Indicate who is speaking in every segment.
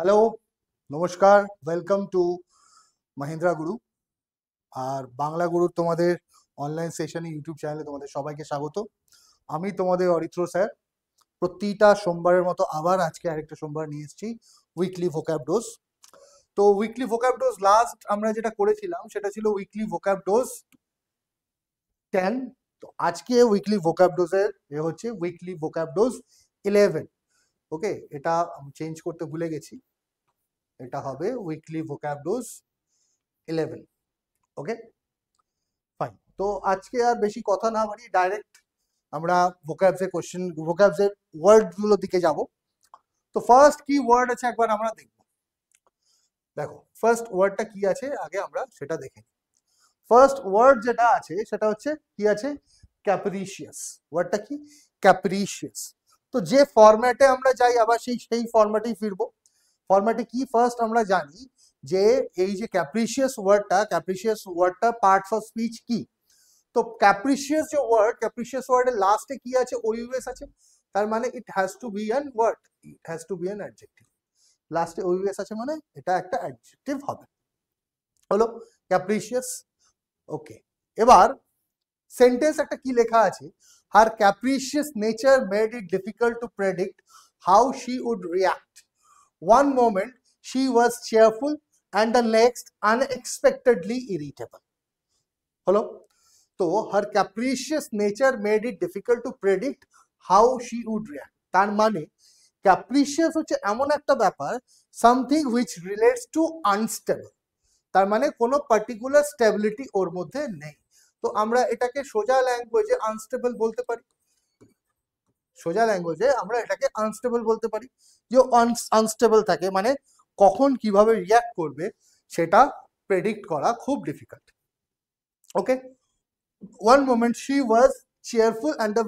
Speaker 1: Hello, নমস্কার, welcome to Mahindra গুরু। আর বাংলা গুরুর তোমাদের অনলাইন সেশনে ইউটিউব চ্যানেলে তোমাদের সবাইকে স্বাগত। আমি তোমাদের অরিত্র স্যার। প্রতিটা সোমবারের মতো আবার আজকে আরেকটা সোমবার নিয়ে এসেছি উইকলি ভোক্যাব ডোজ। তো উইকলি ভোক্যাব ডোজ লাস্ট আমরা যেটা করেছিলাম সেটা ছিল উইকলি ভোক্যাব ডোজ 10। তো আজকে উইকলি ভোক্যাব ডোজের হচ্ছে উইকলি ভোক্যাব ডোজ 11। ওকে, এটা আমি চেঞ্জ করতে ভুলে গেছি, এটা হবে উইকলি ভোক্যাব ডোজ 11। ওকে, ফাইন। তো আজকে আর বেশি কথা না বাড়িয়ে ডাইরেক্ট আমরা ভোক্যাবসের ওয়ার্ড গুলোর দিকে যাব। তো ফার্স্ট কি ওয়ার্ড আছে একবার আমরা দেখব। দেখো ফার্স্ট ওয়ার্ডটা কি আছে আগে আমরা সেটা দেখে নিই। ফার্স্ট ওয়ার্ড যেটা আছে সেটা হচ্ছে কি আছে, ক্যাপ্রিশিয়াস। ওয়ার্ডটা কি, ক্যাপ্রিশিয়াস। তো যে ফরম্যাটে আমরা যাই আবার সেই ফরম্যাটেই ফিরবো। ফরম্যাটে কি, ফার্স্ট আমরা জানি যে এই যে ক্যাপ্রিশিয়াস ওয়ার্ডটা পার্টস অফ স্পিচ কি। তো ক্যাপ্রিশিয়াস যে ওয়ার্ড, ক্যাপ্রিশিয়াস ওয়ার্ডের লাস্টে কি আছে, ওইউএস আছে। তার মানে it has to be an word, it has to be an adjective. লাস্টে ওইউএস আছে মানে এটা একটা অ্যাডজেক্টিভ হবে। হলো ক্যাপ্রিশিয়াস। ওকে, এবার সেন্টেন্স একটা কি লেখা আছে, her capricious nature made it difficult to predict how she would react. One moment she was cheerful and the next unexpectedly irritable. হলো, তো her capricious nature made it difficult to predict how she would react. তার মানে capricious হচ্ছে এমন একটা ব্যাপার, something which relates to unstable. তার মানে কোনো পার্টিকুলার স্টেবিলিটি ওর মধ্যে নেই। তো আমরা এটাকে সোজা ল্যাঙ্গুয়েজে আনস্টেবল বলতে পারি। সোজা ল্যাঙ্গুয়েজে আমরা এটাকে আনস্টেবল বলতে পারি। যে আনস্টেবল থাকে মানে কখন কিভাবে রিয়াক্ট করবে সেটা প্রেডিক্ট করা খুব difficult. Okay, one moment she was cheerful and the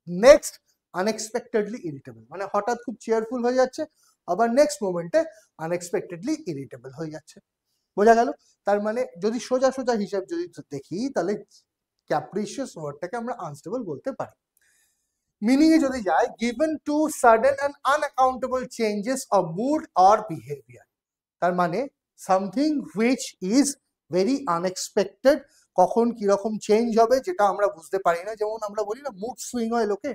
Speaker 1: next unexpectedly irritable। মানে হঠাৎ খুব চেয়ারফুল হয়ে যাচ্ছে, আবার নেক্সট মোমেন্টে আনএক্সপেক্টেডলি ইরিটেবল হয়ে যাচ্ছে। বোঝা গেল? তার মানে যদি সোজা সোজা হিসাব যদি দেখি তাহলে ক্যাপ্রিশিয়াস ওয়ার্ডটাকে আমরা আনস্টেবল বলতে পারি। মিনিং এ যদি যাই, given to sudden and unaccountable changes of mood or behaviour. তার মানে something which is very unexpected, কখন কিরকম চেঞ্জ হবে যেটা আমরা বুঝতে পারি না। যেমন আমরা বলি না মুড সুইং হয় লোকে,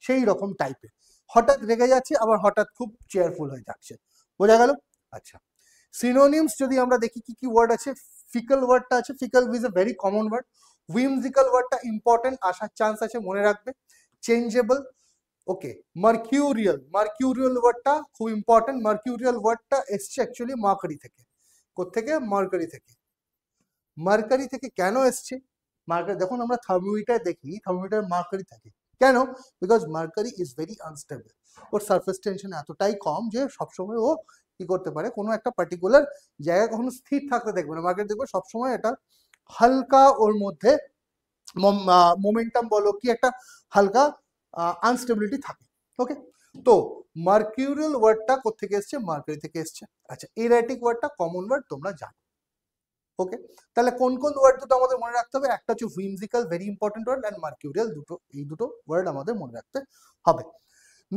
Speaker 1: সেই রকম টাইপের। হঠাৎ রেগে যাচ্ছে আবার হঠাৎ খুব চেয়ারফুল হয়ে যাচ্ছে। বোঝা গেল? আচ্ছা, সিনোনিমস যদি আমরা দেখি কি কি ওয়ার্ড আছে। ফিকল ওয়ার্ডটা আছে, fickle is a very common word. Whimsical ওয়ার্ডটা ইম্পর্টেন্ট, আসার চান্স আছে, মনে রাখবে। চেঞ্জেবল, ওকে। মার্কিউরিয়াল ওয়ার্ডটা খুব ইম্পর্টেন্ট। মার্কিউরিয়াল ওয়ার্ডটা এসছে অ্যাকচুয়ালি মার্কারি থেকে। কোত্থেকে? মার্কারি থেকে। মার্কারি থেকে কেন এসছে? মার্কারি, যখন আমরা থার্মোমিটার দেখি, থার্মোমিটার মার্কারি থাকে কেন? Because mercury is very unstable. Or surface tension এতটাই কম যে সবসময় ও কি করতে পারে, কোনো একটা পার্টিকুলার জায়গায় কখনো স্থির থাকতে দেখবে না। মার্কারি দেখবে সবসময় এটা হালকা, ওর মধ্যে মোমেন্টাম বলো কি একটা হালকা আনস্টেবিলিটি থাকে। ওকে, তো মার্কিউরিয়াল ওয়ার্ডটা কোত্থেকে এসছে? মার্কারি থেকে এসছে। আচ্ছা, এরাটিক ওয়ার্ডটা কমন ওয়ার্ড, তোমরা জানো। ওকে, তাহলে কোন কোন ওয়ার্ড দুটো আমাদের মনে রাখতে হবে? একটা হচ্ছে whimsical, very important word, and মার্কিউরিয়াল। এই দুটো ওয়ার্ড আমাদের মনে রাখতে হবে।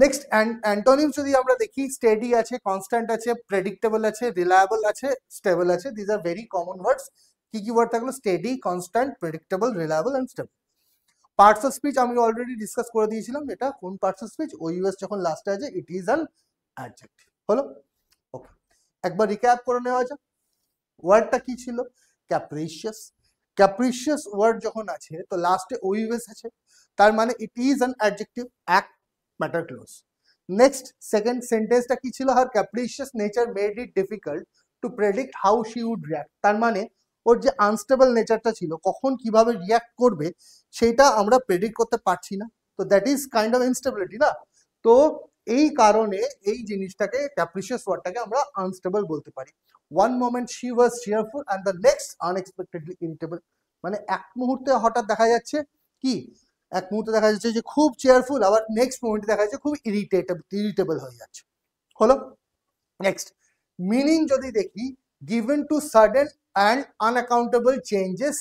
Speaker 1: নেক্সট অ্যান্টোনিমস যদি আমরা দেখি, স্টেডি আছে, কনস্ট্যান্ট আছে, প্রেডিক্টেবল আছে, রিলায়েবল আছে, স্টেবল আছে। দিজ আর ভেরি কমন ওয়ার্ডস। কি কি ওয়ার্ড থাকলো? Steady, constant, predictable, reliable and stable. Parts of speech আমি অলরেডি ডিসকাস করে দিয়েছিলাম। এটা কোন পার্টস অফ স্পিচ? ওইউএস যখন লাস্টে আছে, ইট ইজ অ্যান অ্যাডজেক্টিভ। হলো? ওকে, একবার রিক্যাপ করে নেওয়া যাক। ওয়ার্ডটা কি ছিল? ক্যাপ্রিশিয়াস। ক্যাপ্রিশিয়াস ওয়ার্ড যখন আছে তো লাস্টে ওইউএস আছে, তার মানে it is an adjective, act, matter, close. Next second সেন্টেন্সটা কি ছিল? Her capricious nature made it difficult to predict how she would react. তার মানে ওর যে আনস্টেবল নেচারটা ছিল, কখন কিভাবে রিয়াক্ট করবে সেটা আমরা প্রেডিক্ট করতে পারছি না। তো that is kind of instability না? তো এই কারণে এই জিনিসটাকে, ক্যাপ্রিশিয়াস ওয়ার্ডটাকে আমরা আনস্টেবল বলতে পারি। One moment she was cheerful and the next unexpectedly irritable. মানে এক মুহূর্তে হঠাৎ দেখা যাচ্ছে কি, এক মুহূর্তে দেখা যাচ্ছে যে খুব চেয়ারফুল, আবার নেক্সট মোমেন্টে দেখা যাচ্ছে খুব ইরিটেবল হয়ে যাচ্ছে। হলো? নেক্সট মিনিং যদি দেখি, given to sudden and unaccountable changes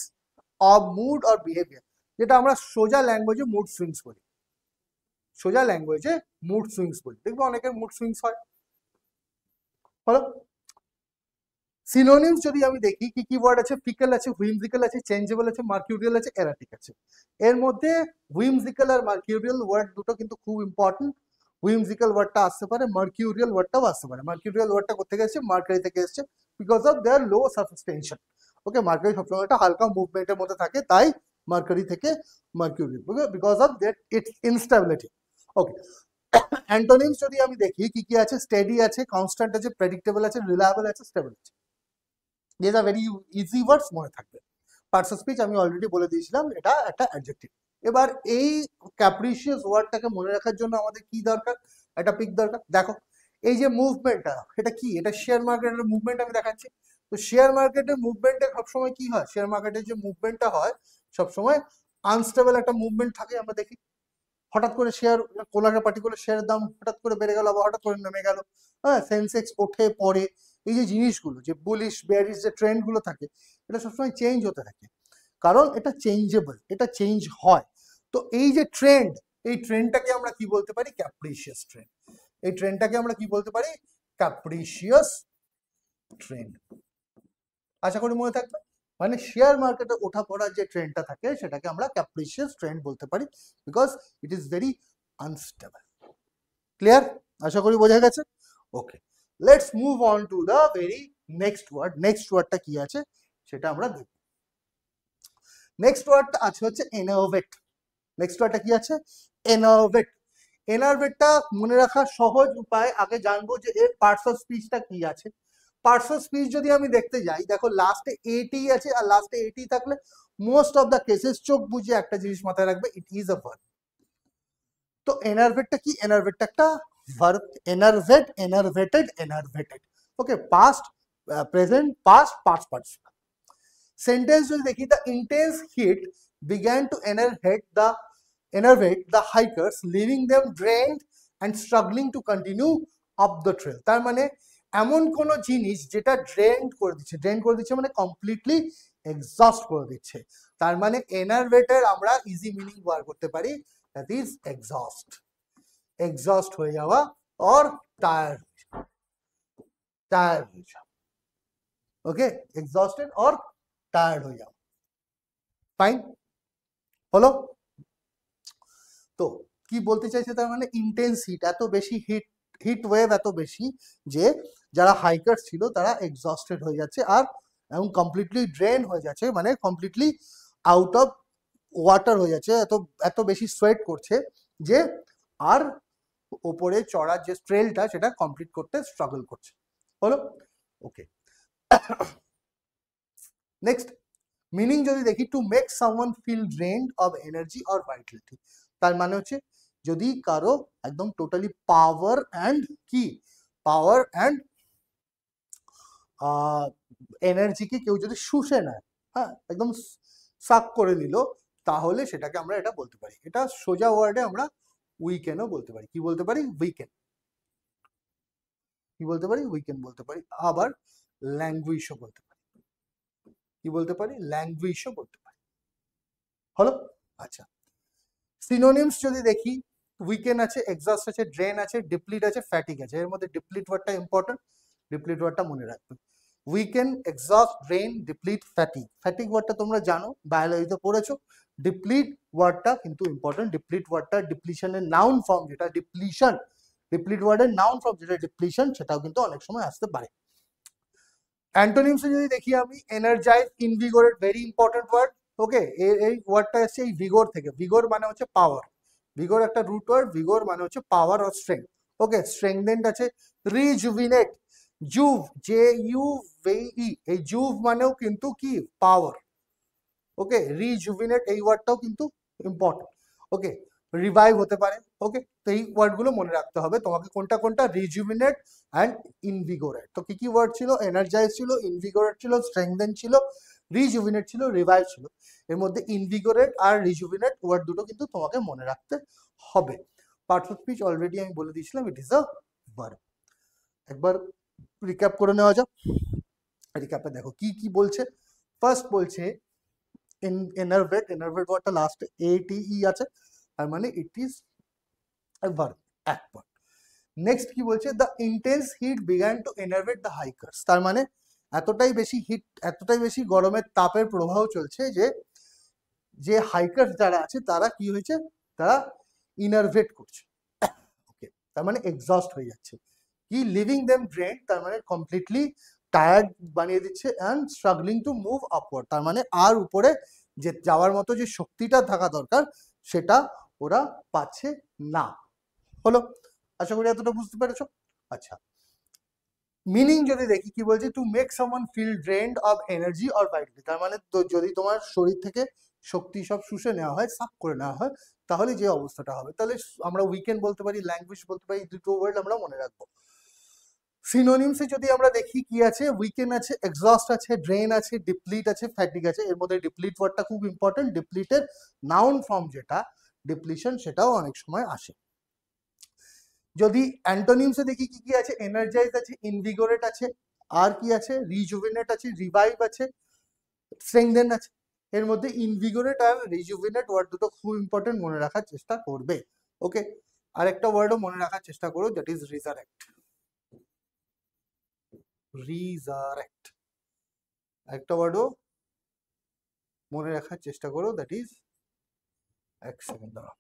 Speaker 1: of mood or behaviour, যেটা আমরা সোজা ল্যাঙ্গুয়েজে মুড সুইংস বলি। সোজা ল্যাঙ্গুয়েজে মুড সুইংস বলি। দেখবো অনেকের মুড সুইংস হয়। হলো। সিনোনিমস যদি আমি দেখি কি কি ওয়ার্ড আছে, ফিকেল আছে, হুইমজিক্যাল আছে, চেঞ্জেবল আছে, মার্কিউরিয়াল আছে, এরাটিক আছে। এর মধ্যে হুইমজিক্যাল আর মার্কিউরিয়াল ওয়ার্ড দুটো কিন্তু খুব ইম্পর্টেন্ট। হুইমজিক্যাল ওয়ার্ডটা আসতে পারে, মার্কিউরিয়াল ওয়ার্ডটাও আসতে পারে। মার্কিউরিয়াল ওয়ার্ডটা কোথেকে এসেছে? মার্কারি থেকে এসেছে, because of their low surface tension. Okay, mercury সবসময় একটা হালকা মুভমেন্টের মধ্যে থাকে, তাই মার্কারি থেকে mercurial, because of that it's instability. Okay, antonyms যদি আমি দেখি কি কি আছে, স্টেডি আছে, কনস্ট্যান্ট আছে, প্রেডিক্টেবল আছে, রিলায়েবল আছে, স্টেবল আছে। দিস আর ভেরি ইজি ওয়ার্ডস, মনে থাকবে। পার্টস অফ স্পিচ আমি অলরেডি বলে দিয়েছিলাম, এটা একটা অ্যাডজেক্টিভ। এবার এই ক্যাপ্রিশিয়াস ওয়ার্ডটাকে মনে রাখার জন্য আমাদের কি দরকার? একটা পিক দরকার। দেখো এই যে মুভমেন্টটা, এটা কি? এটা শেয়ার মার্কেটের মুভমেন্ট আমি দেখাচ্ছি। তো শেয়ার মার্কেটের মুভমেন্টে সবসময় কি হয়? শেয়ার মার্কেটের যে মুভমেন্টটা হয় সবসময় আনস্টেবল একটা মুভমেন্ট থাকে। আমরা দেখি হঠাৎ করে শেয়ার, কোনো একটা পার্টিকুলার শেয়ারের দাম হঠাৎ করে বেড়ে গেল, আবার হঠাৎ করে নেমে গেল। হ্যাঁ, সেন্সেক্স ওঠে পড়ে। এই যে জিনিসগুলো, যে বুলিশ বেয়ারিশ যে ট্রেন্ড গুলো থাকে, এটা সবসময় চেঞ্জ হতে থাকে, কারণ এটা চেঞ্জেবল, এটা চেঞ্জ হয়। তো এই যে ট্রেন্ড, এই ট্রেন্ডটাকে আমরা কি বলতে পারি? ক্যাপ্রিশিয়াস ট্রেন্ড। এই ট্রেন্ডটাকে আমরা কি বলতে পারি? ক্যাপ্রিশিয়াস ট্রেন্ড। আশা করি মনে থাকবে। মানে শেয়ার মার্কেটে ওঠা পড়ার যে ট্রেন্ডটা থাকে সেটাকে আমরা ক্যাপ্রিশিয়াস ট্রেন্ড বলতে পারি, because it is very unstable. Clear? আশা করি বোঝা গেছে। Okay, let's move on to the very next word. Next ওয়ার্ডটা কি আছে সেটা আমরা দেখব। নেক্সট ওয়ার্ডটা আছে হচ্ছে এনার্ভেট। নেক্সট ওয়ার্ডটা কি আছে? এনার্ভেট। এনার্ভেটটা মনে রাখার সহজ উপায়, আগে জানবো যে এর পার্টস অফ স্পিচটা কি আছে। পার্টস অফ স্পিচ যদি আমি দেখতে যাই, দেখো লাস্টে এটি আছে, আর লাস্টে এটি থাকলে মোস্ট অফ দ্য কেসেস চোখ বুঝে একটা জিনিস মাথায় রাখবে, ইট ইজ আ ভার্ব। তো এনার্ভেটটা কি? এনার্ভেটটা একটা verb. Enervate, enervated, enervated. Okay, past, present, past, past participle. Sentence যদি দেখি, the intense heat began to enervate the hikers, leaving them drained and struggling to continue up the trail. তার মানে এমন কোন জিনিস যেটা ড্রেন করে দিচ্ছে, ড্রেন করে দিচ্ছে মানে কমপ্লিটলি এক্সস্ট করে দিচ্ছে। তার মানে এনার্ভেটের আমরা ইজি মিনিং বার করতে পারি, দ্যাট ইজ এক্সস্ট। এক্সস্ট হয়ে যাওয়া অর টায়ার্ড, টায়ার্ড হয়ে যাওয়া। ওকে, এক্সস্টেড অর টায়ার্ড হয়ে যাওয়া। ফাইন হলো। তো কি বলতে চাইছে? তার মানে ইন্টেন্স হিট, এত বেশি হিট, হিট ওয়েভ এত বেশি যে যারা হাইকার্স ছিল তারা এক্সস্টেড হয়ে যাচ্ছে, আর এবং কমপ্লিটলি ড্রেন হয়ে যাচ্ছে, মানে কমপ্লিটলি আউট অফ ওয়াটার হয়ে যাচ্ছে, এত এত বেশি সোয়েট করছে যে আর ওপরে চড়ার যে ট্রেলটা সেটা কমপ্লিট করতে স্ট্রাগল করছে। হলো। ওকে, নেক্সট মিনিং যদি দেখি, to make someone feel drained of energy or vitality. তার মানে হচ্ছে যদি কারো একদম টোটালি পাওয়ার অ্যান্ড কি, পাওয়ার অ্যান্ড এনার্জিকে কেউ যদি শুষে নেয়, হ্যাঁ, একদম সাক করে নিল, তাহলে সেটাকে আমরা এটা বলতে পারি। এটা সোজা ওয়ার্ডে আমরা উইকেনও বলতে পারি। কি বলতে পারি? উইকেন। কি বলতে পারি? উইকেন বলতে পারি। আবার ল্যাঙ্গুয়েজও বলতে পারি। কি বলতে পারি? ল্যাঙ্গুয়েজও বলতে পারি। হলো। আচ্ছা, সিনোনিমস যদি দেখি, উইকেন আছে, এক্সস্ট আছে, ড্রেন আছে, ডিপ্লিট আছে, ফ্যাটিক আছে। এর মধ্যে ডিপ্লিট ওয়ার্ডটা ইম্পর্টেন্ট, ডিপ্লিট ওয়ার্ডটা মনে রাখবে। Weaken, exhaust, drain, deplete, fatigue. Fatigue ওয়ার্ডটা তোমরা জানো, বায়োলজিতে পড়েছো। ডিপ্লিট ওয়ার্ডটা কিন্তু ইম্পর্টেন্ট। ডিপ্লিট ওয়ার্ডটা ডিপ্লিশনের নাউন ফর্ম, যেটা ডিপ্লিশন, ডিপ্লিট ওয়ার্ডের নাউন ফর্ম যেটা ডিপ্লিশন, সেটাও কিন্তু অনেক সময় আসতে পারে। অ্যান্টোনিমসে যদি দেখি আমি, এনার্জাইজ, ইনভিগোরেট, ভেরি ইম্পর্টেন্ট ওয়ার্ড। ওকে, এই ওয়ার্ডটা এসছে এই ভিগোর থেকে। ভিগোর মানে হচ্ছে পাওয়ার। ভিগোর একটা রুট ওয়ার্ড। ভিগোর মানে হচ্ছে পাওয়ার অর স্ট্রেংথ। ওকে, স্ট্রেংথেন্ড আছে। Rejuvenate, juv, J U V E, এই জুভ মানেও কিন্তু কি? পাওয়ার। ওকে, রিজুভিনেট এই ওয়ার্ডটাও কিন্তু ইম্পর্টেন্ট। ওকে, রিভাইভ হতে পারে। ওকে, তো এই ওয়ার্ডগুলো মনে রাখতে হবে তোমাকে, কোনটা কোনটা? Rejuvenate and invigorate. তো কি কি ওয়ার্ড ছিল? এনার্জাইজ ছিল, ইনভিগোরেট ছিল, স্ট্রেংথেন ছিল, রিজুভিনেট ছিল, রিভাইভ ছিল। এর মধ্যে ইনভিগোরেট আর রিজুভিনেট ওয়ার্ড দুটো কিন্তু তোমাকে মনে রাখতে হবে। পার্টস অফ স্পিচ অলরেডি আমি বলে দিয়েছিলাম, ইট ইজ আ ভার্ব। একবার রিক্যাপ করে নেওয়া যাক। রিক্যাপে দেখো কি কি বলছে। ফার্স্ট বলছে এনার্ভেট। এনার্ভেট ওয়ার্ডটা লাস্টে এটিই আছে, তার মানে ইট ইজ a verb, এক verb. নেক্সট কি বলছে, the intense heat began to enervate the hikers, তার মানে এতটাই বেশি হিট, এতটাই বেশি গরমের তাপের প্রবাহ চলছে যে যে হাইকার্স যারা আছে তারা কি হয়েছে, তারা ইনার্ভেট করছে, ওকে, তার মানে এক্সস্ট হয়ে যাচ্ছে, কি লিভিং দেম ড্রেন, তার মানে কমপ্লিটলি টায়ার্ড বানিয়ে দিচ্ছে, and struggling to move upward, তার মানে আর উপরে যে যাওয়ার মতো যে শক্তিটা থাকা দরকার সেটা ওরা পাচ্ছে না। হলো, আশা করি এতটা বুঝতে পেরেছো। আচ্ছা, মিনিং যদি দেখি কি বলছে, to make someone feel drained of energy or vitality, তার মানে তো যদি তোমার শরীর থেকে শক্তি সব শুষে নেওয়া হয়, সাফ করে নেওয়া হয়, তাহলে যে অবস্থাটা হবে, তাহলে আমরা উইকেন্ড বলতে পারি, ল্যাঙ্গুয়েজ বলতে পারি, দুটো ওয়ার্ড আমরা মনে রাখবো। সিনোনিমসে যদি আমরা দেখি কি আছে, উইকেন্ড আছে, এক্সস্ট আছে, ড্রেন আছে, ডিপ্লিট আছে, ফ্যাটিক আছে। এর মধ্যে ডিপ্লিট ওয়ার্ডটা খুব ইম্পর্টেন্ট, ডিপ্লিটের নাউন ফর্ম যেটা ডিপ্লিশন, সেটাও অনেক সময় আসে। যদি অ্যান্টোনিমসে দেখি কি কি আছে, এনার্জাইজ আছে, ইনভিগোরেট আছে, আর কি আছে, রিজুভিনেট আছে, রিভাইভ আছে, স্ট্রেংথেন আছে। এর মধ্যে ইনভিগোরেট আর রিজুভিনেট ওয়ার্ড দুটো খুব ইম্পর্টেন্ট, মনে রাখার চেষ্টা করবে। ওকে, আরেকটা ওয়ার্ডও মনে রাখার চেষ্টা করো, দ্যাট ইজ রিজারেক্ট। রিজারেক্ট একটা ওয়ার্ডও মনে রাখার চেষ্টা করো, দ্যাট ইজ, এক সেকেন্ড দাঁড়াও,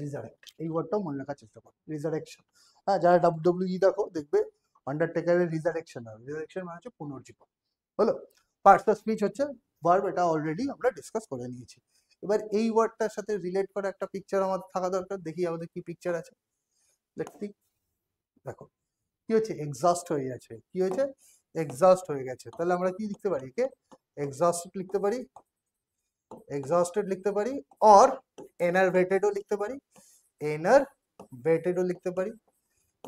Speaker 1: রিজারেক্ট, এই ওয়ার্ডটাও মনে রাখার চেষ্টা করো, রিজারেকশন। হ্যাঁ, যারা ডাব্লিউডাব্লিউই দেখো দেখবে আন্ডারটেকারের রিজারেকশন হয়, রিজারেকশন মানে হচ্ছে পুনর্জীবন। হলো, পার্টস অফ স্পিচ হচ্ছে ভার্ব, এটা অলরেডি আমরা ডিসকাস করে নিয়েছি। এবার এই ওয়ার্ডটার সাথে রিলেট করা একটা পিকচার আমাদের থাকা দরকার, দেখি আমাদের কি পিকচার আছে। লেটস সি, দেখো কি হচ্ছে, এক্সস্ট হয়ে গেছে, কি হয়েছে, এক্সস্ট হয়ে গেছে, তাহলে আমরা কি লিখতে পারি, একে এক্সস্টেড লিখতে পারি, এক্সস্টেড লিখতে পারি, অর এনারভেটেডও লিখতে পারি, এনারভেটেডও লিখতে পারি।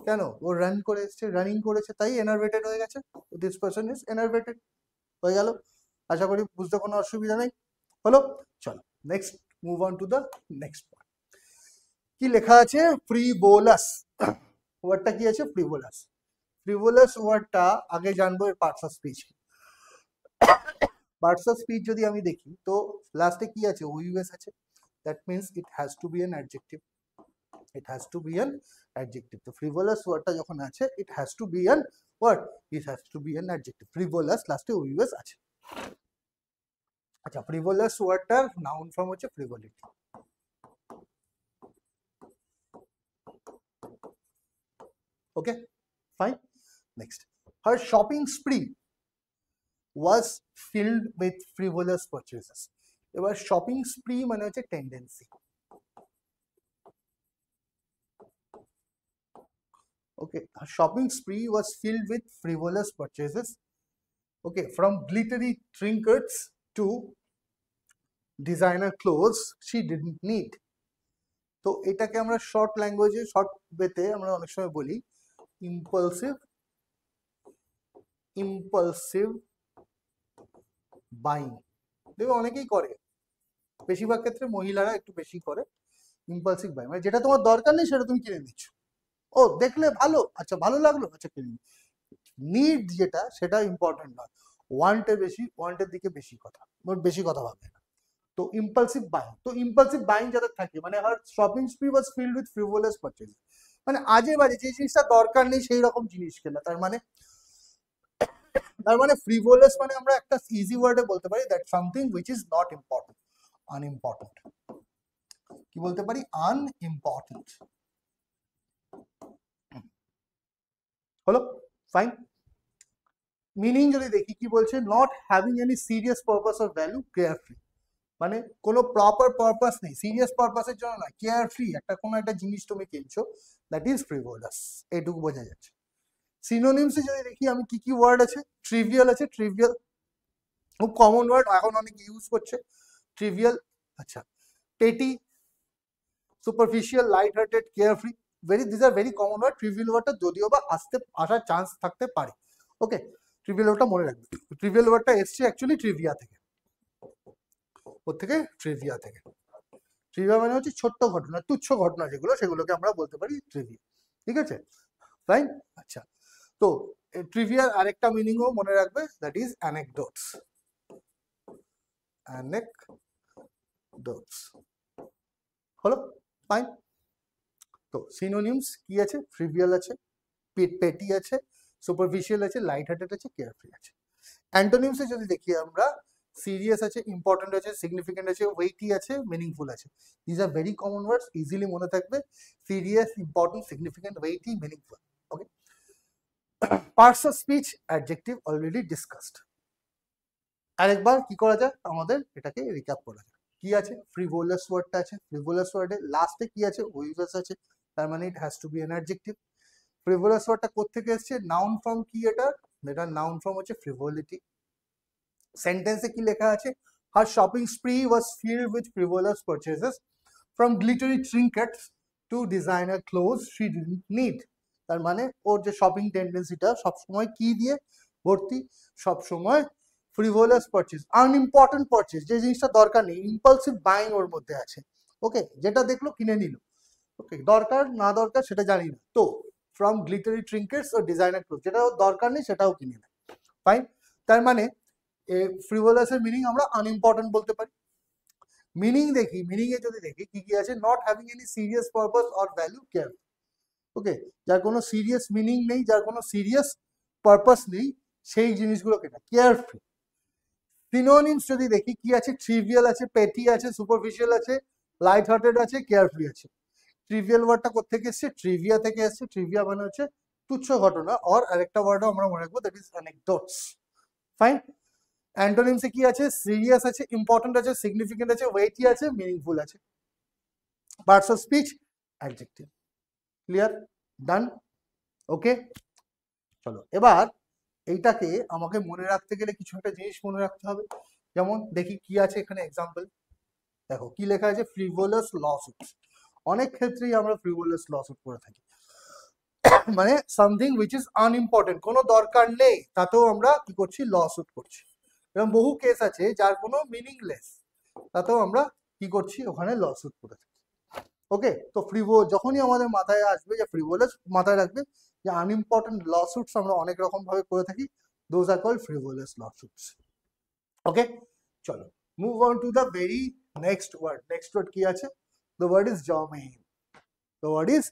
Speaker 1: কেন, ও রান করে এসছে, রানিং করেছে, তাই এনারভেটেড হয়ে গেছে, দিস পারসন ইজ এনারভেটেড, হয়ে গেল। আশা করি বুঝতে কোনো অসুবিধা নেই। হলো, চলো next, move on to the next point. কি লেখা আছে, ফ্রিভোলাস ওয়ার্ডটা কি আছে, ফ্রিভোলাস। ফ্রিভোলাস ওয়ার্ডটা আগে জানবো এর parts of speech. Parts of speech যদি আমি দেখি তো লাস্টে কি আছে, ওইউএস আছে, that means it has to be an adjective, it has to be an adjective. তো frivolous ওয়ার্ডটা যখন আছে, it has to be an what, it has to be an adjective, frivolous লাস্টে ওইউএস আছে। আচ্ছা, frivolous ওয়ার্ডটার নাউন ফর্ম হচ্ছে frivolity। Okay, fine. Next, her shopping spree was filled with frivolous purchases। এবার shopping স্প্রি মানে হচ্ছে tendency. Okay, her shopping spree was filled with frivolous purchases. Okay, from glittery trinkets to designer clothes she didn't need. তো এটাকে আমরা short ল্যাঙ্গুয়েজে, short ওয়েতে আমরা অনেক সময় বলি ইম্পালসিভ, ইম্পালসিভ বাইং। দেখবে অনেকেই করে, বেশিরভাগ ক্ষেত্রে মহিলারা একটু বেশি করে ইম্পালসিভ বাইং, মানে যেটা তোমার দরকার নেই সেটা তুমি কিনে নিচ্ছ, ও দেখলে ভালো, আচ্ছা ভালো লাগলো, আচ্ছা কিনে নি। নিড যেটা, সেটা ইম্পর্টেন্ট নয়, ওয়ান্টের বেশি, ওয়ান্টের দিকে বেশি কথা, বেশি কথা ভাবে না। তো ইম্পালসিভ বাইং, তো ইম্পালসিভ বাইং যাদের থাকে, মানে her shopping spree was filled with frivolous purchase, মানে আজে বাজে যে জিনিসটা দরকার নেই সেই রকম জিনিস কেনা, তার মানে ফ্রিভোলাস মানে আমরা একটা ইজি ওয়ার্ডে বলতে পারি that something which is not important, unimportant. কি বলতে পারি, আনইম্পর্টেন্ট। হলো, ফাইন। মিনিং যদি দেখি কি বলছে, not having any serious purpose or value, carefree, মানে কোনো প্রপার পারপাস নেই, সিরিয়াস পারপাসের জন্য না, কেয়ারফ্রি একটা কোনো একটা জিনিস তুমি কিনছো, দ্যাট ইজ ফ্রিভোলাস, এইটুকু বোঝা যাচ্ছে। সিনোনিমসে যদি দেখি আমি কি কি ওয়ার্ড আছে, ট্রিভিয়াল আছে, ট্রিভিয়াল খুব কমন ওয়ার্ড, এখন অনেক ইউজ করছে ট্রিভিয়াল। আচ্ছা, petty, superficial, light hearted, carefree, this are very common word. Trivial ওয়ার্ডটা যদিও বা আসার চান্স থাকতে পারে। ওকে, ট্রিভিয়াল ওয়ার্ডটা মনে রাখবে, ট্রিভিয়াল ওয়ার্ডটা এসছে অ্যাকচুয়ালি ট্রিভিয়া থেকে, ওর থেকে ট্রিভিয়া থেকে। ট্রিভিয়া মানে হচ্ছে ছোট্ট ঘটনা, তুচ্ছ ঘটনা যেগুলো, সেগুলোকে আমরা বলতে পারি ট্রিভিয়া, ঠিক আছে, ফাইন। আচ্ছা, তো ট্রিভিয়ার আরেকটা মিনিংও মনে রাখবে, দ্যাট ইজ অ্যানেকডোটস। অ্যানেকডোটস হলো, ফাইন। তো সিনোনিমস কি আছে? ট্রিভিয়াল আছে, পেটি আছে, সুপারফিশিয়াল আছে, লাইট হার্টেড আছে, কেয়ারফ্রি আছে। অ্যান্টোনিমসে যদি দেখি আমরা, সিরিয়াস আছে, ইম্পর্টেন্ট আছে, সিগনিফিকেন্ট আছে, ওয়েটি আছে, মিনিংফুল আছে। This are very common words, easily মনে থাকবে। Serious, important, significant, ওয়েটি, meaningful. Okay, parts of speech, adjective already discussed. আরেকবার কি করা যায়, আমাদের এটাকে রিক্যাপ করা যায়। কি আছে? ফ্রিভোলাস ওয়ার্ডটা আছে, ফ্রিভোলাস ওয়ার্ডে লাস্টে কি আছে? ওয়ুজাস আছে, তার মানে it has to be an adjective. Frivolous ওয়ার্ডটা কোত্থেকে এসছে? নাউন ফর্ম কি এটা? এটার নাউন ফর্ম হচ্ছে ফ্রিভোলিটি। সেন্টেন্সে কি লেখা আছে? Her shopping spree was filled with frivolous purchases from glittery trinkets to designer clothes she didn't need. তার মানে ওর যে শপিং টেন্ডেন্সিটা সবসময় কি দিয়ে ভর্তি? সবসময় ফ্রিভোলাস পারচেজ, আনইম্পর্টেন্ট পারচেজ, যে জিনিসটা দরকার নেই, ইম্পালসিভ বাইং ওর মধ্যে আছে। ওকে, যেটা দেখলো কিনে নিল, ওকে, দরকার না দরকার সেটা জানি না, তো ফ্রম গ্লিটারি ট্রিঙ্কেটস ও ডিজাইনার ক্লোথ, যেটা দরকার নেই সেটাও কিনে নেয়। ফাইন, তার মানে ফ্রিভোলাসের মিনিং আমরা আনইম্পর্টেন্ট বলতে পারি। মিনিং দেখি, মিনিং এ যদি দেখি কি কি আছে? Not having any serious purpose or value, care. Okay, যার কোনো সিরিয়াস মিনিং নেই, যার কোনো সিরিয়াস পারপাস নেই, সেই জিনিসগুলোকে না কেয়ারফ্রি। সিনোনিমস যদি দেখি কি আছে? ট্রিভিয়াল আছে, পেটি আছে, সুপারফিশিয়াল আছে, লাইট হার্টেড আছে, কেয়ারফ্রি আছে। ট্রিভিয়াল ওয়ার্ডটা কোথেকে এসছে? ট্রিভিয়া থেকে এসছে। ট্রিভিয়া মানে হচ্ছে তুচ্ছ ঘটনা, আর আরেকটা ওয়ার্ডও আমরা মনে রাখবো, দ্যাট ইজ অ্যানেকডোটস। ফাইন। অ্যান্টোনিমসে কি আছে? সিরিয়াস আছে, ইম্পর্টেন্ট আছে, সিগনিফিকেন্ট আছে, ওয়েটি আছে, মিনিংফুল আছে। Parts of speech, adjective. Clear? Done? Okay, চলো এবার এইটাকে আমাকে মনে রাখতে গেলে কিছু একটা জিনিস মনে রাখতে হবে। যেমন দেখি কি আছে এখানে এক্সাম্পল। দেখো কি লেখা আছে? ফ্রিভোলাস লসুটস। অনেক ক্ষেত্রেই আমরা ফ্রিভোলাস লসুট করে থাকি, মানে সামথিং উইচ ইজ আনইম্পর্টেন্ট, কোনো দরকার নেই, তাতেও আমরা কি করছি? লসুট করছি। এরকম বহু কেস আছে যার কোনো মিনিংলেস, তাতেও আমরা কি করছি? ওখানে লসুট করে থাকি। ওকে, তো যখনই আমাদের মাথায় আসবে যে ফ্রিভোলাস, মাথায় রাখবে যে আনইম্পর্টেন্ট লসুটস আমরা অনেক রকম ভাবে করে থাকি, দোজ আর কল্ড ফ্রিভোলাস লসুটস। ওকে, চলো move on to the very next word. Next word কি আছে? The word is germane. The word is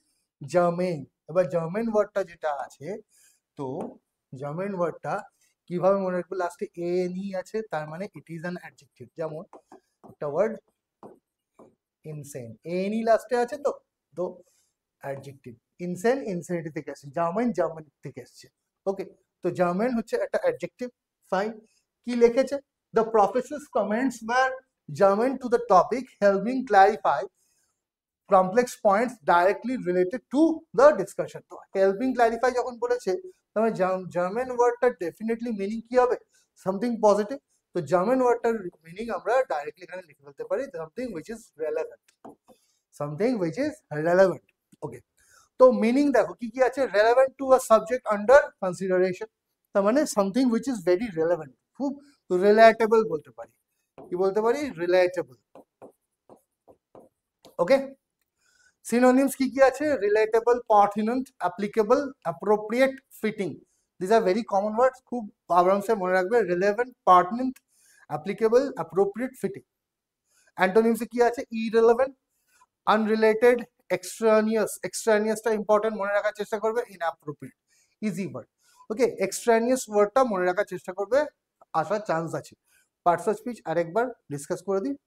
Speaker 1: germane. এবার জার্মেন ওয়ার্ডটা যেটা আছে, তো জার্মেন ওয়ার্ডটা কিভাবে মনে রাখবো? লাস্টে এন ই আছে, তার মানে ইট ইজ অ্যান অ্যাডজেক্টিভ। যেমন একটা ওয়ার্ড ইনসেন, এন ই লাস্টে আছে, তো তো অ্যাডজেক্টিভ। ইনসেন ইনসেনিটি থেকে আসছে, জার্মান জার্মানি থেকে আসছে। ওকে, তো জার্মান হচ্ছে একটা অ্যাডজেক্টিভ। ফাইন, কি লিখেছে? The professor's comments were germane to the topic, helping clarify complex points directly related to the discussion. তো হেল্পিং ক্ল্যারিফাই যখন বলেছে, তাহলে জার্মান ওয়ার্ডটার ডেফিনেটলি মিনিং কি হবে? Something positive. তো জার্মান ওয়ার্ডটার মিনিং আমরা ডাইরেক্টলি এখানে লিখে ফেলতে পারি, something which is relevant. Something which is relevant. Okay, তো মিনিং দেখো কি কি আছে? Relevant to a subject under consideration, তার মানে something which is very relevant, খুব রিলেটেবল বলতে পারি। কি বলতে পারি? রিলেটেবল। ওকে, সিনোনিমস কি কি আছে? Relatable, pertinent, applicable, appropriate, fitting. This are very common words, খুব আরামসে মনে রাখবে। Relevant, pertinent, applicable, appropriate, fitting. অ্যান্টোনিমসে কি আছে? Irrelevant, unrelated, extraneous. এক্সট্রানিয়াসটা ইম্পর্টেন্ট, মনে রাখার চেষ্টা করবে। Inappropriate, easy word. Okay, extraneous ওয়ার্ডটা মনে রাখার চেষ্টা করবে, আসার চান্স আছে। পার্টস অফ স্পিচ আরেকবার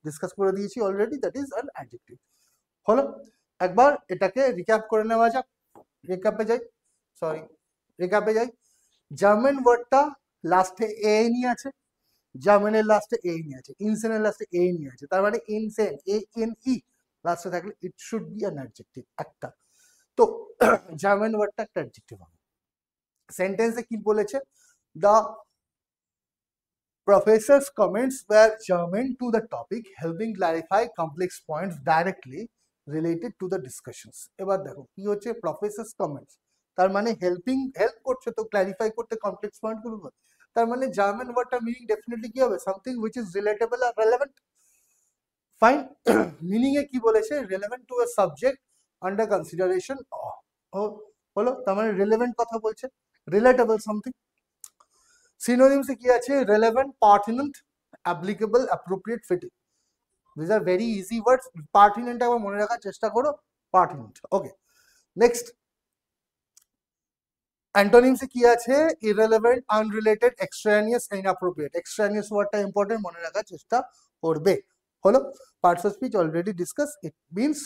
Speaker 1: ডিসকাস করে দিয়েছি already, that is an adjective. হলো, একবার এটাকে রিক্যাপ করে নেওয়া যাক। রিক্যাপে যাই। জার্মান ওয়ার্ডটা লাস্টে এ নি আছে, জার্মানের লাস্টে এ নি আছে, ইনসেনের লাস্টে এ নি আছে, তার মানে ইনসেন, এ এন ই লাস্টে থাকলে ইট শুড বি অ্যান অ্যাডজেক্টিভ একটা। তো জার্মান ওয়ার্ডটা একটা অ্যাডজেক্টিভ হবে। সেন্টেন্সে কি বলেছে? The professor's comments were germane to the topic, helping clarify complex points directly related to the discussions. এবার দেখো কি হচ্ছে? প্রফেসরস কমেন্টস, তার মানে হেল্প করছে তো ক্ল্যারিফাই করতে কমপ্লেক্স পয়েন্ট গুলো। তার মানে জার্মান ওয়ার্ডটার মিনিং ডেফিনেটলি কি হবে? সামথিং হুইচ ইজ রিলেটেবল আর রেলেভেন্ট। ফাইন, মিনিং এ কি বলেছে? Relevant to a subject under consideration হলো, তার মানে রিলেভেন্ট কথা বলছে। Relatable something. সিনোনিমসে কি আছে? Relevant, pertinent, applicable, appropriate, fitting. This are very easy words. Pertinent একবার মনে রাখার চেষ্টা করো, পার্টিনেন্ট। ওকে, নেক্সট অ্যান্টোনিমসে কি আছে? Irrelevant, unrelated, extraneous, inappropriate. Extraneous ওয়ার্ডটা ইম্পর্টেন্ট, মনে রাখার চেষ্টা করবে। হলো parts of speech already discuss, it means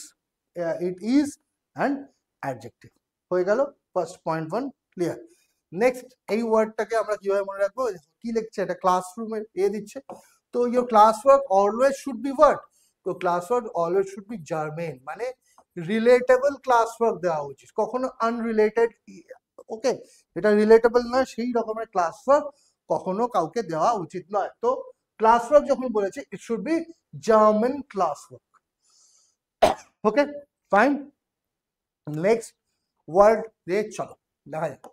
Speaker 1: it is and adjective. হয়ে গেল ফার্স্ট পয়েন্ট 1 ক্লিয়ার। নেক্সট এই ওয়ার্ডটাকে আমরা কিভাবে মনে রাখবো? কি লিখছে? এটা ক্লাসরুমে দিচ্ছে। তো your class work always should be word, তো class work always should be germane, মানে রিলেটেবল ক্লাস ওয়ার্ক দেওয়া উচিত, কখনো আনরিলেটেড। ওকে, এটা রিলেটেবল নয় সেই রকমের ক্লাস ওয়ার্ক কখনো কাউকে দেওয়া উচিত নয়। তো ক্লাস ওয়ার্ক যখন বলেছে, it should be germane class work. Okay fine. Next word দিয়ে চলো দেখা যাক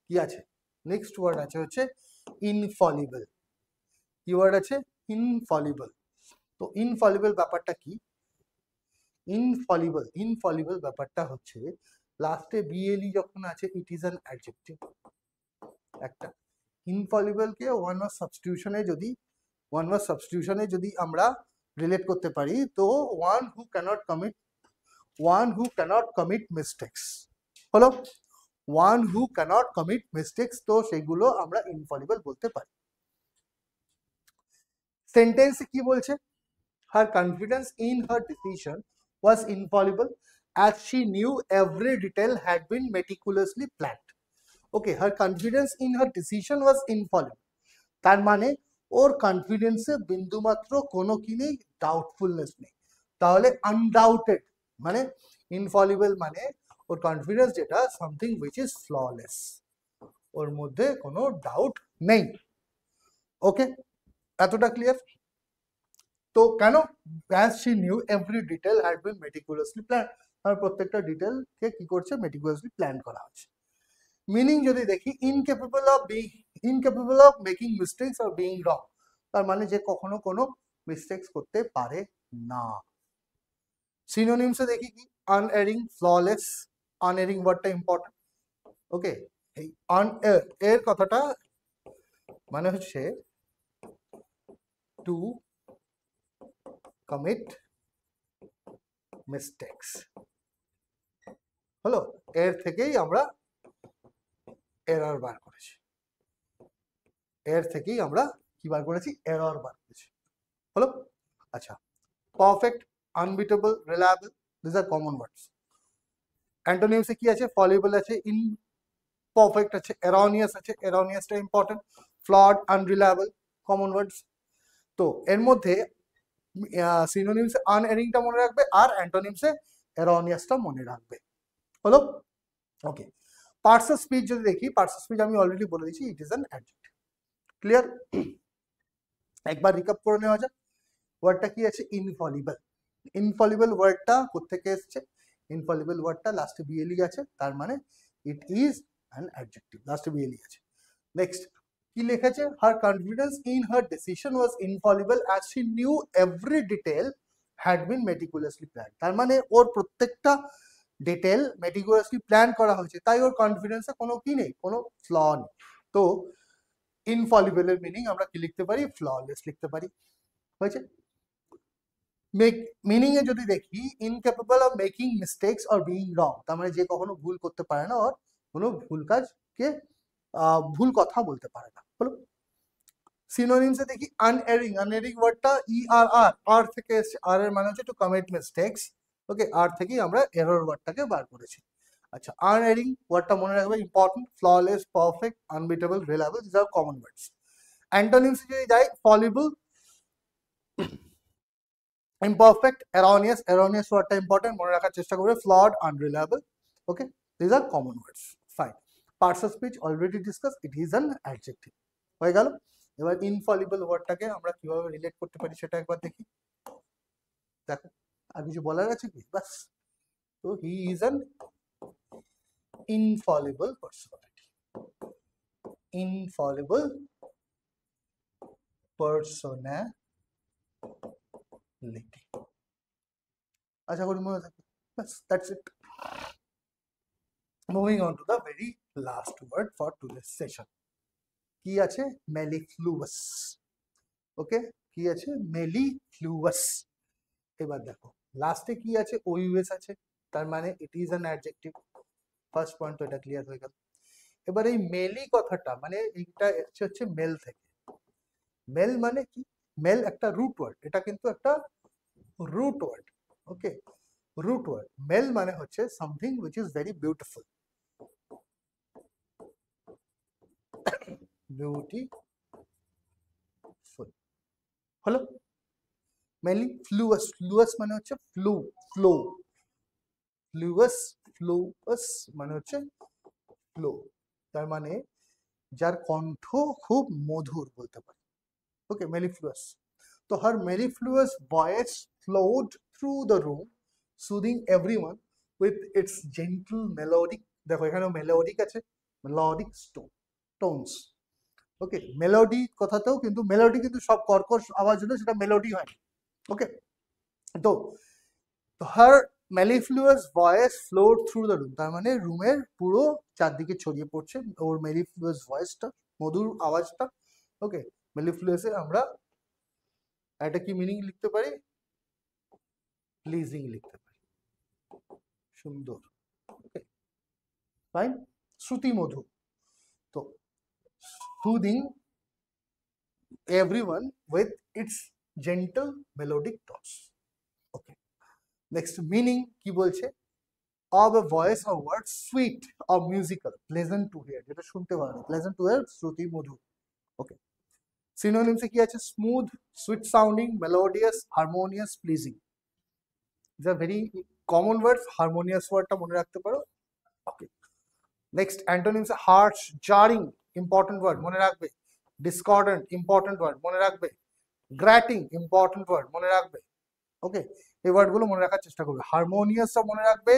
Speaker 1: কি আছে। নেক্সট ওয়ার্ড আছে হচ্ছে ইনফলিবল। কি ওয়ার্ড আছে? ইনফলিবল। তো ইনফলিবল ব্যাপারটা কি? ইনফলিবল ব্যাপারটা হচ্ছে লাস্টে বিএলই যখন আছে, ইট ইজ অ্যান অ্যাডজেক্টিভ। একটা ইনফলিবল কে ওয়ান ওয়ার্ড সাবস্টিটিউশনে যদি আমরা রিলেট করতে পারি, তো one who cannot commit mistakes হলো one who cannot commit mistakes, তো সেগুলো আমরা ইনফলিবল বলতে পারি। সেন্টেন্সে কি বলছে? Her confidence in her decision was infallible as she knew every detail had been meticulously planned. Okay, her confidence in her decision was infallible. তার মানে ওর কনফিডেন্সে বিন্দুমাত্র কোনো কি নেই, ডাউটফুলনেস নেই। তাহলে আনডাউটেড মানে ইনফলিবল, মানে ওর কনফিডেন্স যেটা সামথিং হুইচ ইজ ফ্ললেস, ওর মধ্যে কোনো ডাউট নেই। ওকে, এতটা ক্লিয়ার? তো কেন? as she knew every detail had been meticulously planned, আর প্রত্যেকটা ডিটেল কে কি করছে? meticulously প্ল্যান করা হচ্ছে। মিনিং যদি দেখি, incapable of making mistakes or being wrong, তার মানে যে কখনো কোনো মিস্টেক্স করতে পারে না। সিনোনিমসে দেখি কি? আনএরিং, ফ্ললেস। আনএরিং ওয়ার্ডটা ইম্পর্টেন্ট। ওকে, এই এর কথাটা মানে হচ্ছে টু commit mistakes হলো, এর থেকেই আমরা এরর বার করেছি, এরর বার করেছি হলো। আচ্ছা, perfect, unbeatable, reliable, this are common words. অ্যান্টোনিমসে কি আছে? ফলিবল আছে, ইনপারফেক্ট আছে, এরনিয়াস আছে, এরনিয়াসটা important, flawed, unreliable, common words. তো এর মধ্যে সিনোনিমসে আনএরিংটা মনে রাখবে, আর অ্যান্টোনিমসে এরনিয়াসটা মনে রাখবে হলো। ওকে, পার্টস অফ স্পিচ যদি দেখি, পার্টস অফ স্পিচ আমি অলরেডি বলে দিয়েছি, ইট ইজ অ্যান অ্যাডজেক্টিভ। ক্লিয়ার? একবার রিক্যাপ করে নেওয়া যাক। ওয়ার্ডটা কি আছে? ইনফলিবল। ইনফলিবল ওয়ার্ডটা কোত্থেকে এসছে? ইনফলিবল ওয়ার্ডটা লাস্টে বিএলই আছে, তার মানে ইট ইজ অ্যান অ্যাডজেক্টিভ, লাস্টে বিএলই আছে। নেক্সট কি লিখেছে? Her confidence in her decision was infallible as she knew every detail had been meticulously plan. তার মানে ওর প্রত্যেকটা ডিটেল মেটিকুলাসলি প্ল্যান করা হয়েছে, তাই ওর কনফিডেন্সে কোনো কি নেই, কোনো ফ্ল নেই। তো ইনফলিবলের মিনিং আমরা কি লিখতে পারি? ফ্ললেস লিখতে পারি। হয়েছে? মিনিং এ যদি দেখি, incapable of making mistakes or being wrong, তার মানে যে কখনো ভুল করতে পারে না, আর কোনো ভুল কাজকে ভুল কথা বলতে পারে না হলো। সিনোনিমসে দেখি আনএরিং। আনএরিং ওয়ার্ডটা আর থেকে এসেছে, আর এর মানে হচ্ছে টু কমিট মিস্টেক্স। ওকে, আর থেকেই আমরা এরর ওয়ার্ডটাকে বার করেছি। আচ্ছা, আনএরিং ওয়ার্ডটা মনে রাখবে, important, flawless, perfect, unbeatable, reliable, this are common words. অ্যান্টোনিমসে যদি যাই, ফলিবল, imperfect, erroneous ওয়ার্ডটা ইম্পর্টেন্ট, মনে রাখার চেষ্টা করবে, flawed, unreliable. Okay, these are common words. Fine. Parts of speech already discussed, it is an adjective. হয়ে গেল। এবার infallible ওয়ার্ডটাকে আমরা কিভাবে রিলেট করতে পারি সেটা একবার দেখি। দেখো, আর কিছু বলার আছে কি? বাস। তো he is an infallible personality. Infallible personality. আশা করি মনে থাকবে। That's it. Moving on to the very last word for today session কি আছে? মেলিফ্লুয়াস। ওকে, কি আছে? মেলিফ্লুয়াস। এবার দেখো লাস্টে কি আছে? ওইউএস আছে, তার মানে it is an adjective. First point তো এটা ক্লিয়ার হয়ে গেল। এবার এই মেলি কথাটা মানে এইটা হচ্ছে মেল থেকে। মেল মানে কি? মেল একটা রুট ওয়ার্ড, এটা কিন্তু একটা রুট ওয়ার্ড। ওকে, রুট ওয়ার্ড। মেল মানে হচ্ছে something which is very beautiful. Beautiful হলো। মেলিফ্লুয়াস, ফ্লুয়াস মানে হচ্ছে ফ্লু, ফ্লো। ফ্লুয়াস, ফ্লুয়াস মানে হচ্ছে ফ্লো, তার মানে যার কণ্ঠ খুব মধুর বলতে পারি। ওকে, মেলিফ্লুয়াস। তো her mellifluous voice flowed through the room, soothing everyone with its gentle melodic, দেখো এখানে মেলোডিক আছে, মেলোডিক টোনস। ওকে, মেলোডি কথাতেও কিন্তু মেলোডি কিন্তু সব কর্কশ আওয়াজ হলে সেটা মেলোডি হয়। ওকে, তো her mellifluous voice flowed through the room, তার মানে রুমের পুরো চারদিকে ছড়িয়ে পড়ছে ওর মেলিফ্লুয়াস ভয়েসটা, মধুর আওয়াজটা। ওকে, মেলিফ্লুয়াসে আমরা একটা কি মিনিং লিখতে পারি? প্লিজিং লিখতে পারি, সুন্দর। ওকে, ফাইন। শ্রুতি মধু। তো soothing everyone with its gentle melodic toss. Okay, next meaning কি বলছে? of a voice or word sweet or musical, pleasant to hear, যেটা শুনতে ভালো, pleasant to hear, শ্রুতি মধু। ওকে, সিনোনিমসে কি আছে? Smooth, sweet sounding, melodious, harmonious, pleasing. Is a very common word, harmonious ওয়ার্ডটা মনে রাখতে পারো। ওকে, নেক্সট অ্যান্টোনিমসে হার্শ, জারিং, ইম্পর্টেন্ট ওয়ার্ড মনে রাখবে। ডিসকর্ডেন্ট, ইম্পর্টেন্ট ওয়ার্ড মনে রাখবে। গ্র্যাটিং, ইম্পর্টেন্ট ওয়ার্ড মনে রাখবে। ওকে, এই ওয়ার্ডগুলো মনে রাখার চেষ্টা করবে। হারমোনিয়াসটা মনে রাখবে,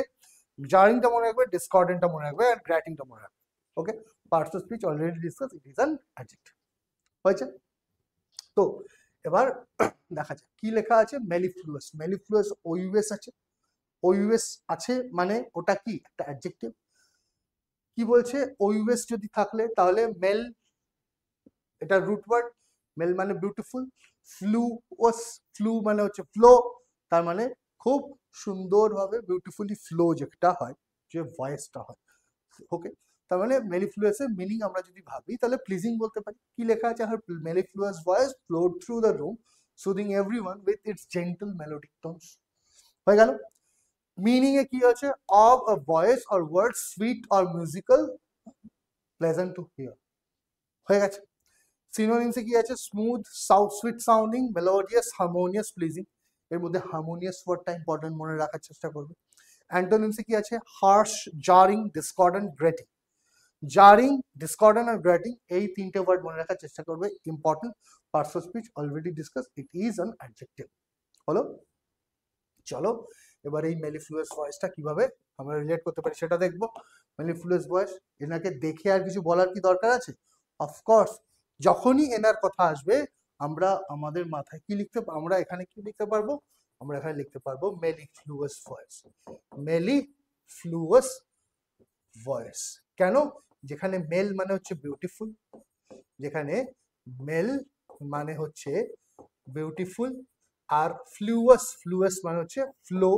Speaker 1: জারিংটা মনে রাখবে, ডিসকর্ডেন্টটা মনে রাখবে, আর গ্র্যাটিংটা মনে রাখবে। Okay, parts of speech already discuss, it is an adjective. হয়েছে? তো এবার দেখা যাক কি লেখা আছে। মেলিফ্লুয়াস, মেলিফ্লুয়াস ওইউএস আছে। ওইউএস আছে মানে ওটা কি? একটা অ্যাডজেক্টিভ। কি বলছে? ওইউএস যদি থাকলে তাহলে মেল, এটা রুট ওয়ার্ড। মেল মানে বিউটিফুল। ফ্লুয়াস, ফ্লু মানে হচ্ছে ফ্লো, তার মানে খুব সুন্দরভাবে বিউটিফুলি ফ্লো যেটা হয়, যে ভয়েসটা হয়। ওকে, তার মানে মেলিফ্লুয়াসের মিনিং আমরা যদি ভাবি তাহলে প্লিজিং বলতে পারি। কি লেখা আছে? Her mellifluous voice flowed through the room, soothing everyone with its gentle melodic tones. হয়ে গেল। মিনিং এ কি আছে? Of a voice or word sweet or musical, pleasant to hear. হয়ে গেছে। সিনোনিমসে কি আছে? Smooth, sweet sounding, melodious, harmonious, pleasing. এর মধ্যে হারমোনিয়াস ওয়ার্ডটা ইম্পর্টেন্ট, মনে রাখার চেষ্টা করবে। অ্যান্টোনিমসে কি আছে? হার্শ, জারিং, ডিসকর্ডেন্ট, গ্রেটিং। জারিং, ডিসকর্ডেন্ট আর গ্রেটিং, এই তিনটে ওয়ার্ড মনে রাখার চেষ্টা করবে, important. Parts of speech already discuss, it is an adjective. হলো? চলো এবার এই মেলিফ্লুয়াস ভয়েসটা কিভাবে আমরা রিলেট করতে পারি সেটা দেখবো। মেলিফ্লুয়াস ভয়েস, এনাকে দেখে আর কিছু বলার কি দরকার আছে? অফকোর্স, যখনই এনার কথা আসবে আমরা আমাদের মাথায় কি লিখতে, আমরা এখানে কি লিখতে পারবো? আমরা এখানে লিখতে পারবো মেলিফ্লুয়াস ভয়েস। মেলিফ্লুয়াস ভয়েস কেন? যেখানে মেল মানে হচ্ছে বিউটিফুল, যেখানে মেল মানে হচ্ছে বিউটিফুল, আর ফ্লুয়াস, ফ্লুয়াস মানে হচ্ছে ফ্লো,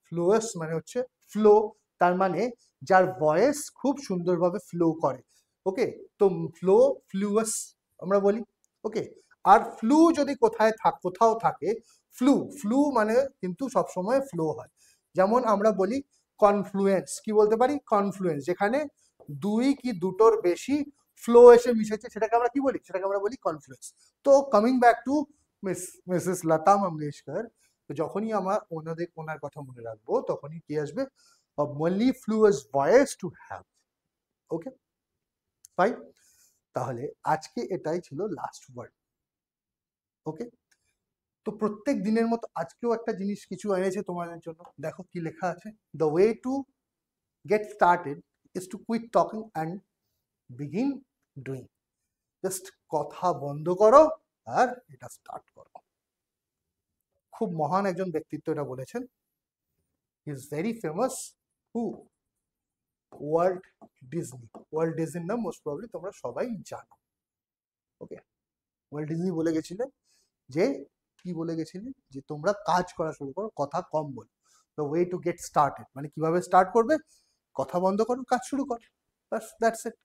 Speaker 1: ফ্লুয়াস মানে হচ্ছে ফ্লো, তার মানে যার ভয়েস খুব সুন্দরভাবে ফ্লো করে। ওকে, তো ফ্লো, ফ্লুয়াস আমরা বলি। ওকে, আর ফ্লু যদি কোথাও থাকে, ফ্লু, ফ্লু মানে কিন্তু সবসময় ফ্লো হয়। যেমন আমরা বলি কনফ্লুয়েন্স, কি বলতে পারি? কনফ্লুয়েন্স, যেখানে দুই কি দুটোর বেশি ফ্লো এসে মিশেছে সেটাকে আমরা কি বলি? সেটাকে আমরা বলি কনফ্লুয়েন্স। তো coming back to Mrs Lata Mangeshkar, যখনই আমরা ওনার কথা মনে রাখবো তখনই কি আসবে? a mellifluous voice to have. Okay, fine. তাহলে আজকে এটাই ছিল লাস্ট ওয়ার্ড। ওকে, তো প্রত্যেক দিনের মতো আজকেও একটা জিনিস কিছু এনেছে তোমাদের জন্য। দেখো কি লেখা আছে। The way to get started is to quit talking and begin doing. Just কথা বন্ধ করো আর এটা স্টার্ট করো। খুব মহান একজন ব্যক্তিত্ব এটা বলেছেন। He is very famous. Who? World Disney. World ডিজনির নাম মোস্ট প্রবাবলি তোমরা সবাই জানো। ওকে, ওয়ার্ল্ড ডিজনি বলে গেছিলেন যে, কি বলে গেছিলেন যে তোমরা কাজ করা শুরু করো, কথা কম বলো। The way to get started, মানে কিভাবে স্টার্ট করবে, কথা বন্ধ করো, কাজ শুরু করো, দ্যাটস ইট।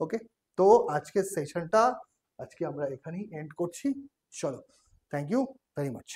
Speaker 1: ওকে, তো আজকের সেশনটা আজকে আমরা এখানেই এন্ড করছি। চলো, থ্যাংক ইউ ভেরি মাচ।